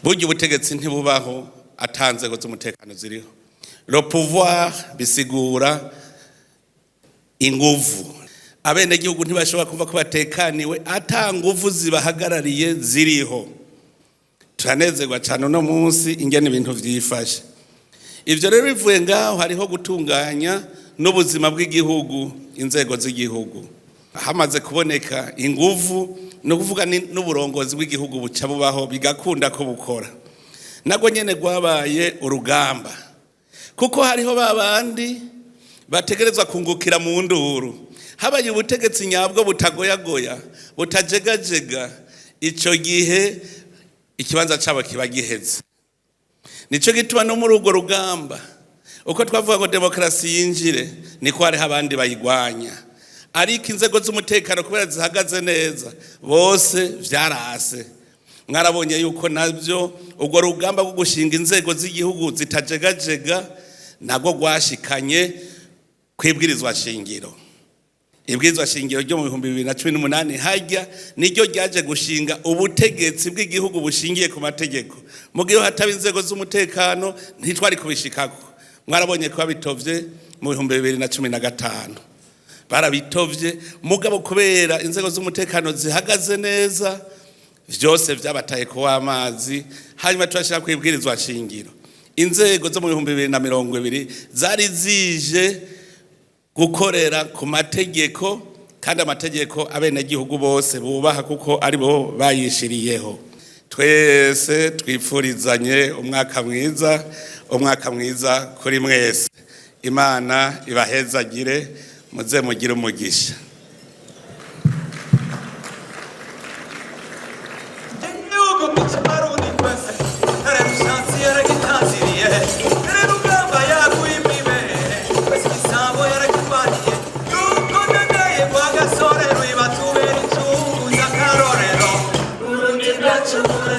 burya ubutegetsi ntibubaho atanzego z'umutekano ziriho. Le pouvoir bisigura inguvu. Abene gihugu ntibashobora kuva ko batekaniwe ata nguvu zibahagarariye ziriho. Turanezerwa cyane no munsi ingene ibintu vyifashe. Ivyo rero bivuye ngaho hariho gutunganya n'ubuzima bw'igihugu, inzego z'igihugu. Hamaze kuboneka inguvu no kuvuga n'uburongozi bw'igihugu buca bubaho bigakunda ko bukora. Nago nyene gwabaye urugamba. Kuko hariho babandi bategerezwa kungukira mu nduru. Habaye ubutegetsi nyabwo butagoyagoya, butajegajega, ico gihe ikibanza cabo kiba giheze. Nico gituma no muri urwo rugamba uko twavuga ngo demokrasi yinjire niko hari abandi bayigwanya. Ariko inzego z'umutekano kubera zihagaze neza bose vyarase. Mwarabonye yuko navyo urwo rugamba rwo gushinga inzego z'igihugu zitajegajega nago gwashikanye kwibwirizwa shingiro. Ibwirizwa shingiro ryo mu 2018 hajya niryo ryaje gushinga ubutegetsi bw'igihugu bushingiye ku mategeko. Mugihe hataba inzego z'umutekano ntitwari kubishikako. Mwarabonye ko bitovye mu 2015. Barabitovye mugabo kubera inzego z'umutekano zihagaze neza vyose vyabataye ko amazi hanyuma turashaka kwibwirizwa shingiro. Inzego zo mu 2020 zari zije gukorera ku mategeko kandi amategeko abene gihugu bose bubaha kuko ari bo bayishiriyeho. Twese twifurizanye umwaka mwiza kuri mwese. Imana ibahezagire muze mugire umugisha. Burundi ntibacura